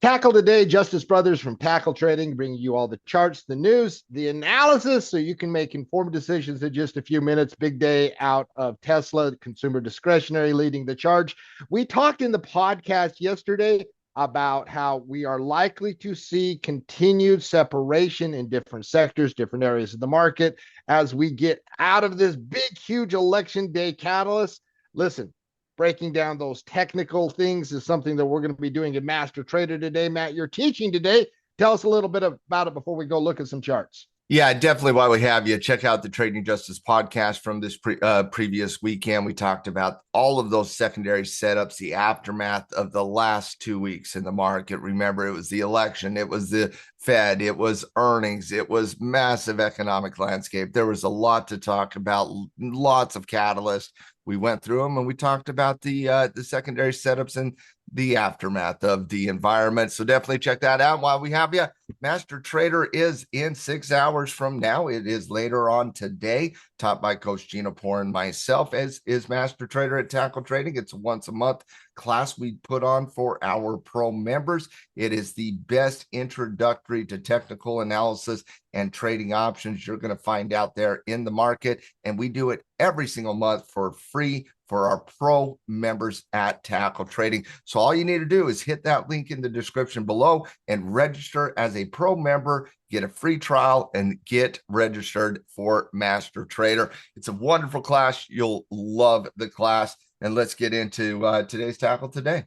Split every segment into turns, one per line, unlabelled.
Tackle today, Justice Brothers from Tackle Trading, bringing you all the charts, the news, the analysis, so you can make informed decisions in just a few minutes. Big day out of Tesla, consumer discretionary leading the charge. We talked in the podcast yesterday about how we are likely to see continued separation in different sectors, different areas of the market as we get out of this big, huge election day catalyst. Listen, breaking down those technical things is something that we're going to be doing in Master Trader today. Matt, you're teaching today. Tell us a little bit about it before we go look at some charts.
Yeah, definitely. While we have you, check out the Trading Justice podcast from this previous weekend. We talked about all of those secondary setups, the aftermath of the last 2 weeks in the market. Remember, it was the election, it was the Fed, it was earnings, it was massive economic landscape. There was a lot to talk about, lots of catalysts. We went through them and we talked about the secondary setups and the aftermath of the environment. So definitely check that out. While we have you, Master Trader is in 6 hours from now. It is later on today, taught by Coach Gina Poor and myself, as is Master Trader at Tackle Trading. It's a once a month class we put on for our pro members. It is the best introductory to technical analysis and trading options you're going to find out there in the market. And we do it every single month for free for our pro members at Tackle Trading. So all you need to do is hit that link in the description below and register as a pro member, get a free trial, and get registered for Master Trader. It's a wonderful class. You'll love the class. And let's get into today's tackle today.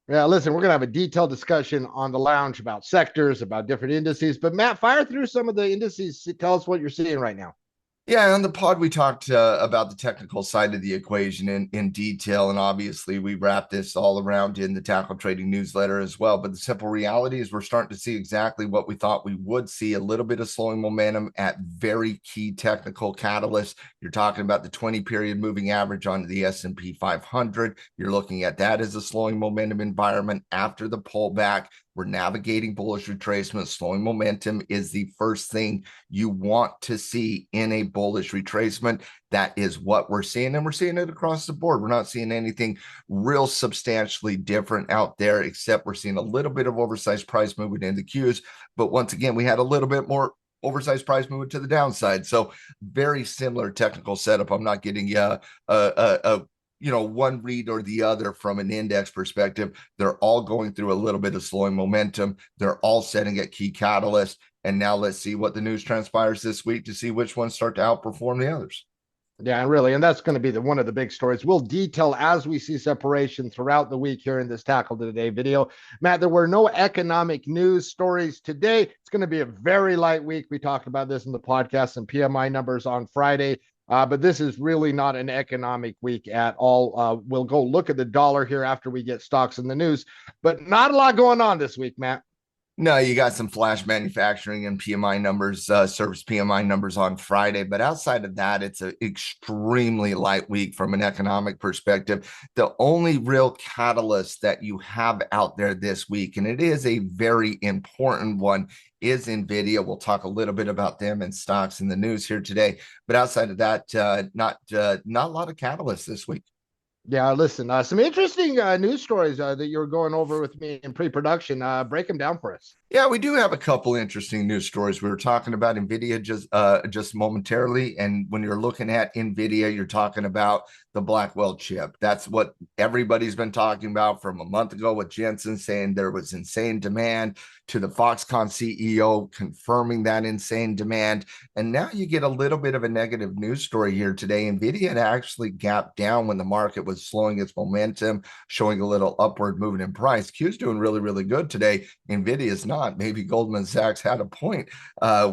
Yeah, listen, we're going to have a detailed discussion on the lounge about sectors, about different indices. But Matt, fire through some of the indices. Tell us what you're seeing right now.
Yeah, on the pod, we talked about the technical side of the equation in detail, and obviously we wrap this all around in the Tackle Trading newsletter as well. But the simple reality is we're starting to see exactly what we thought we would see, a little bit of slowing momentum at very key technical catalysts. You're talking about the 20-period moving average on the S&P 500. You're looking at that as a slowing momentum environment after the pullback. We're navigating bullish retracement. Slowing momentum is the first thing you want to see in a bullish retracement. That is what we're seeing, and we're seeing it across the board. We're not seeing anything real substantially different out there, except we're seeing a little bit of oversized price movement in the Qs. But once again, we had a little bit more oversized price movement to the downside. So very similar technical setup. I'm not getting one read or the other from an index perspective. They're all going through a little bit of slowing momentum. They're all setting at key catalysts. And now let's see what the news transpires this week to see which ones start to outperform the others.
Yeah, really. And that's going to be one of the big stories. We'll detail as we see separation throughout the week here in this Tackle Today video. Matt, there were no economic news stories today. It's going to be a very light week. We talked about this in the podcast and PMI numbers on Friday. But this is really not an economic week at all. We'll go look at the dollar here after we get stocks in the news, but not a lot going on this week, Matt.
No, you got some flash manufacturing and PMI numbers, service PMI numbers on Friday. But outside of that, it's an extremely light week from an economic perspective. The only real catalyst that you have out there this week, and it is a very important one, is Nvidia. We'll talk a little bit about them and stocks in the news here today. But outside of that, not a lot of catalysts this week.
Yeah, listen, some interesting news stories that you're going over with me in pre-production. Break them down for us.
Yeah, we do have a couple interesting news stories. We were talking about Nvidia just momentarily, and when you're looking at Nvidia, you're talking about the Blackwell chip. That's what everybody's been talking about from a month ago, with Jensen saying there was insane demand, to the Foxconn CEO confirming that insane demand. And now you get a little bit of a negative news story here today. Nvidia had actually gapped down when the market was slowing its momentum, showing a little upward movement in price. Q's doing really, really good today. Nvidia is not. Maybe Goldman Sachs had a point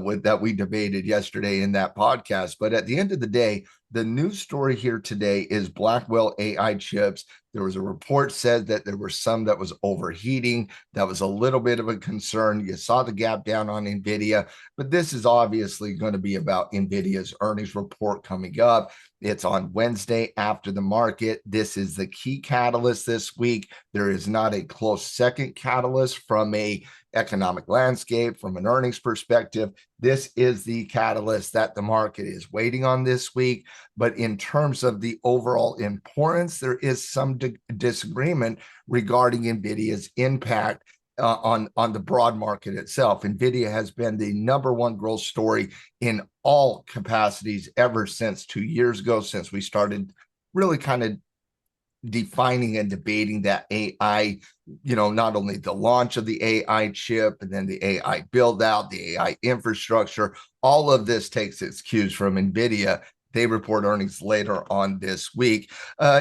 with that we debated yesterday in that podcast. But at the end of the day, the news story here today is Blackwell AI chips. There was a report said that there were some that was overheating. That was a little bit of a concern. You saw the gap down on Nvidia, but this is obviously going to be about Nvidia's earnings report coming up. It's on Wednesday after the market. This is the key catalyst this week. There is not a close second catalyst from a economic landscape, from an earnings perspective. This is the catalyst that the market is waiting on this week. But in terms of the overall importance, there is some disagreement regarding NVIDIA's impact on the broad market itself. Nvidia has been the number one growth story in all capacities ever since 2 years ago, since we started really kind of defining and debating that AI, not only the launch of the AI chip and then the AI build out, the AI infrastructure, all of this takes its cues from Nvidia. They report earnings later on this week.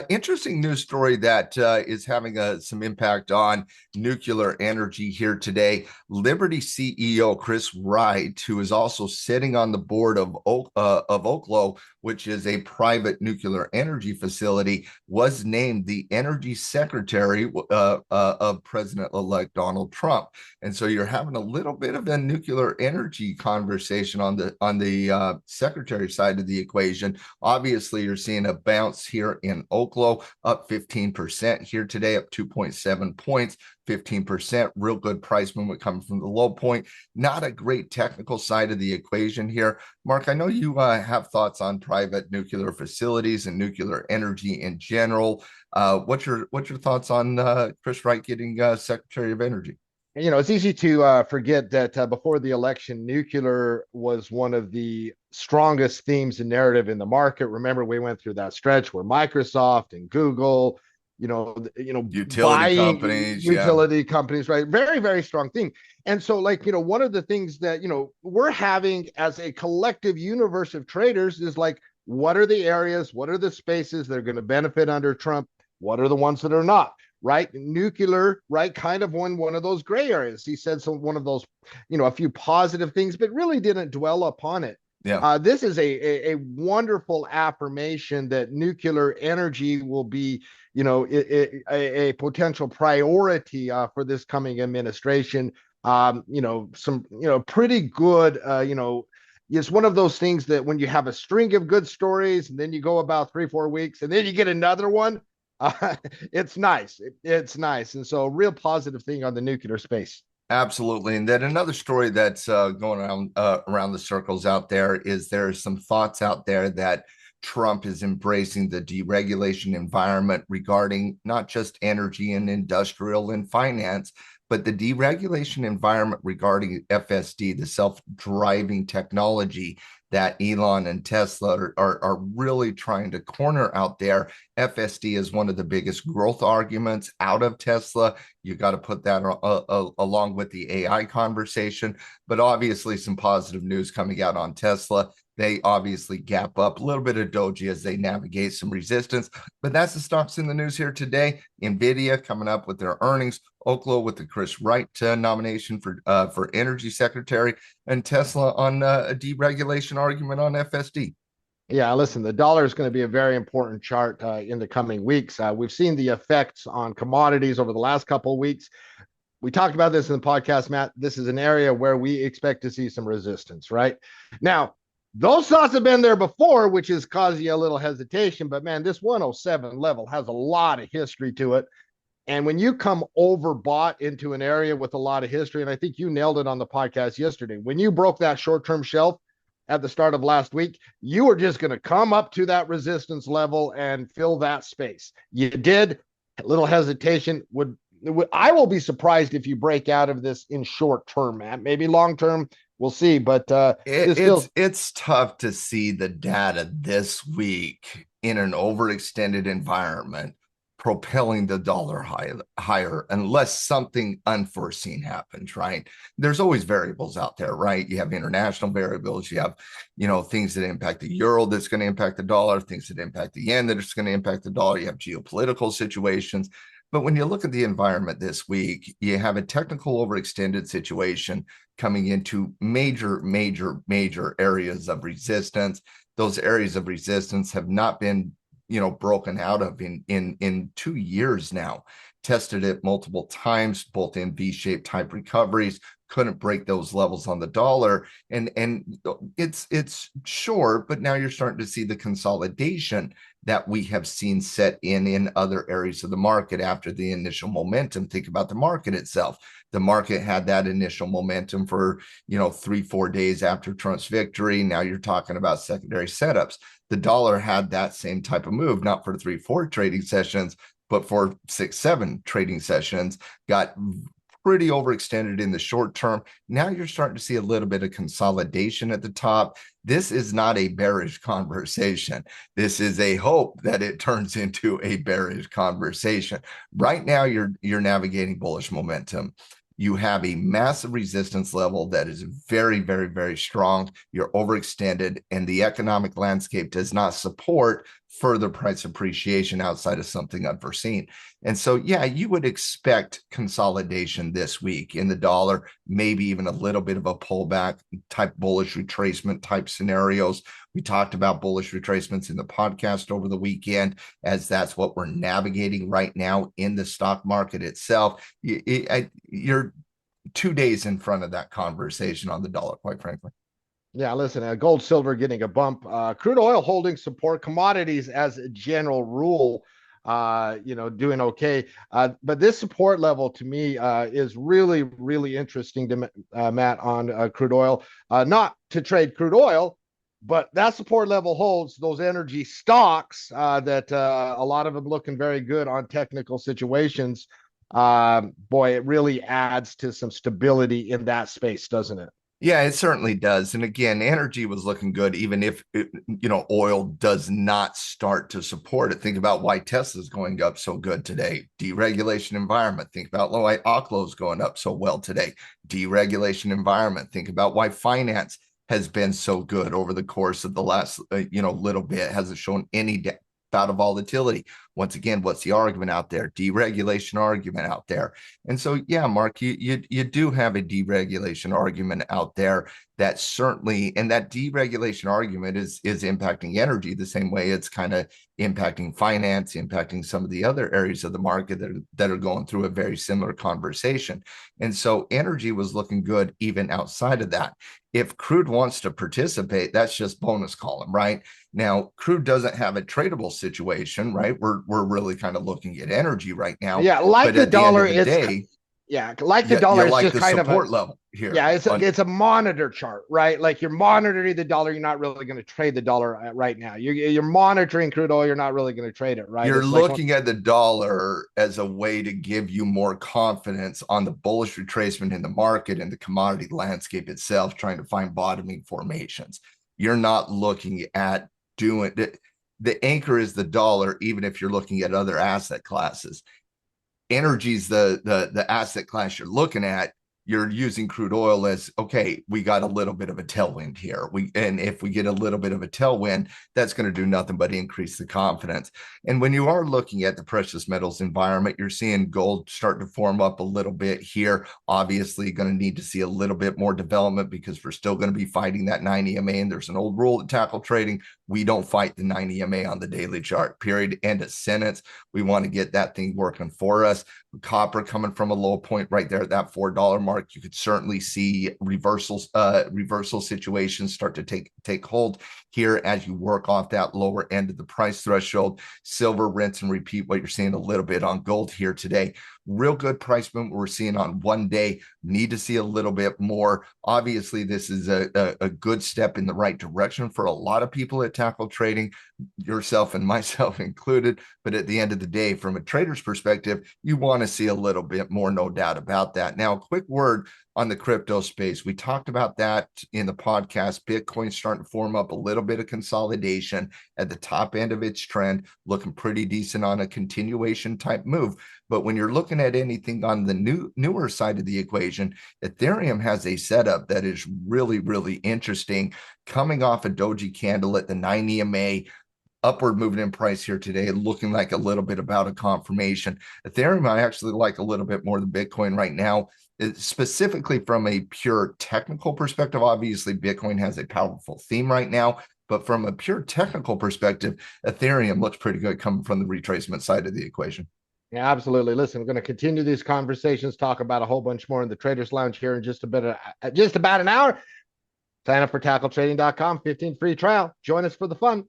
Interesting news story that is having some impact on nuclear energy here today. Liberty CEO Chris Wright, who is also sitting on the board of OKLO, which is a private nuclear energy facility, was named the energy secretary of President-elect Donald Trump. And so you're having a little bit of a nuclear energy conversation on the secretary side of the equation. Obviously, you're seeing a bounce here in OKLO, up 15% here today, up 2.7 points. 15%, real good price movement coming from the low point. Not a great technical side of the equation here. Mark, I know you have thoughts on private nuclear facilities and nuclear energy in general. What's your thoughts on Chris Wright getting Secretary of Energy?
It's easy to forget that before the election, nuclear was one of the strongest themes and narrative in the market. Remember, we went through that stretch where Microsoft and Google,
Utility
buying
companies,
utility companies, right? Very, very strong theme. And so, one of the things that, we're having as a collective universe of traders is what are the areas, what are the spaces that are going to benefit under Trump? What are the ones that are not? Right, nuclear, right, kind of one of those gray areas. He said one of those, a few positive things, but really didn't dwell upon it.
Yeah.
This is a wonderful affirmation that nuclear energy will be, a potential priority for this coming administration. Some, pretty good, it's one of those things that when you have a string of good stories and then you go about 3-4 weeks and then you get another one. It's nice. It's nice. And so, real positive thing on the nuclear space.
Absolutely. And then another story that's going around the circles out there is there's some thoughts out there that Trump is embracing the deregulation environment regarding not just energy and industrial and finance, but the deregulation environment regarding FSD, the self-driving technology that Elon and Tesla are really trying to corner out there. FSD is one of the biggest growth arguments out of Tesla. You got to put that along with the AI conversation, but obviously some positive news coming out on Tesla. They obviously gap up a little bit of doji as they navigate some resistance, but that's the stocks in the news here today. Nvidia coming up with their earnings, OKLO with the Chris Wright nomination for energy secretary, and Tesla on a deregulation argument on FSD.
Yeah, listen, the dollar is going to be a very important chart in the coming weeks. We've seen the effects on commodities over the last couple of weeks. We talked about this in the podcast, Matt. This is an area where we expect to see some resistance, right? Now, those thoughts have been there before, which has caused you a little hesitation. But man, this 107 level has a lot of history to it. And when you come overbought into an area with a lot of history, and I think you nailed it on the podcast yesterday, when you broke that short-term shelf at the start of last week, you were just going to come up to that resistance level and fill that space. You did. A little hesitation. I will be surprised if you break out of this in short term, Matt. Maybe long term, we'll see. But
it's tough to see the data this week in an overextended environment propelling the dollar higher unless something unforeseen happens, right? There's always variables out there, right? You have international variables, you have, things that impact the euro that's going to impact the dollar, things that impact the yen that is going to impact the dollar, you have geopolitical situations. But when you look at the environment this week, you have a technical overextended situation coming into major areas of resistance. Those areas of resistance have not been broken out of in 2 years now. Tested it multiple times, both in V-shaped type recoveries, couldn't break those levels on the dollar, and it's short, but now you're starting to see the consolidation that we have seen set in other areas of the market after the initial momentum. Think about the market itself. The market had that initial momentum for 3-4 days after Trump's victory. Now you're talking about secondary setups. The dollar had that same type of move, not for 3-4 trading sessions, but for 6-7 trading sessions, got pretty overextended in the short term. Now you're starting to see a little bit of consolidation at the top. This is not a bearish conversation. This is a hope that it turns into a bearish conversation. Right now, you're navigating bullish momentum. You have a massive resistance level that is very, very, very strong. You're overextended, and the economic landscape does not support further price appreciation outside of something unforeseen. And so, yeah, you would expect consolidation this week in the dollar, maybe even a little bit of a pullback type bullish retracement type scenarios. We talked about bullish retracements in the podcast over the weekend, as that's what we're navigating right now in the stock market itself. You're 2 days in front of that conversation on the dollar, quite frankly.
Yeah, listen, gold, silver getting a bump, crude oil holding support, commodities as a general rule, doing okay. But this support level to me is really, really interesting to Matt on crude oil. Not to trade crude oil, but that support level holds those energy stocks that a lot of them looking very good on technical situations. Boy, it really adds to some stability in that space, doesn't it?
Yeah, it certainly does. And again, energy was looking good, even if oil does not start to support it. Think about why Tesla's going up so good today. Deregulation environment. Think about why OKLO is going up so well today. Deregulation environment. Think about why finance has been so good over the course of the last little bit. Hasn't shown any bout of volatility. Once again, what's the argument out there? Deregulation argument out there. And so, yeah, Mark, you do have a deregulation argument out there that certainly, and that deregulation argument is impacting energy the same way it's kind of impacting finance, impacting some of the other areas of the market that are going through a very similar conversation. And so energy was looking good even outside of that. If crude wants to participate, that's just bonus column, right? Now, crude doesn't have a tradable situation, right? We're really kind of looking at energy right now.
Yeah, like
but
the
at
dollar,
the end of the
it's
day,
like the dollar is
like
just
the
kind of a
support level here.
yeah, it's a monitor chart, right? Like you're monitoring the dollar, you're not really going to trade the dollar right now. You're monitoring crude oil, you're not really going to trade it, right?
You're
It's like
looking at the dollar as a way to give you more confidence on the bullish retracement in the market and the commodity landscape itself, trying to find bottoming formations. You're not looking at doing it. The anchor is the dollar, even if you're looking at other asset classes. Energy's the asset class you're looking at. You're using crude oil as, okay, we got a little bit of a tailwind here. And if we get a little bit of a tailwind, that's going to do nothing but increase the confidence. And when you are looking at the precious metals environment, you're seeing gold start to form up a little bit here. Obviously, going to need to see a little bit more development because we're still going to be fighting that 9 EMA. And there's an old rule at tackle trading. We don't fight the 9 EMA on the daily chart, period. End of sentence. We want to get that thing working for us. Copper coming from a low point right there at that $4 mark. You could certainly see reversal situations start to take hold here as you work off that lower end of the price threshold. Silver, rinse and repeat what you're seeing a little bit on gold here today. Real good price movement we're seeing on one day. Need to see a little bit more. Obviously, this is a good step in the right direction for a lot of people at tackle trading, yourself and myself included. But at the end of the day, from a trader's perspective, you want to see a little bit more, no doubt about that. Now, a quick word on the crypto space. We talked about that in the podcast. Bitcoin starting to form up a little bit of consolidation at the top end of its trend, looking pretty decent on a continuation type move. But when you're looking at anything on the newer side of the equation, Ethereum has a setup that is really, really interesting, coming off a doji candle at the 9 EMA, upward movement in price here today, looking like a little bit about a confirmation. Ethereum, I actually like a little bit more than Bitcoin right now, specifically from a pure technical perspective. Obviously, Bitcoin has a powerful theme right now, but from a pure technical perspective, Ethereum looks pretty good coming from the retracement side of the equation.
Yeah, absolutely. Listen, we're going to continue these conversations, talk about a whole bunch more in the Traders Lounge here in just about an hour. Sign up for tackletrading.com, 15 free trial. Join us for the fun.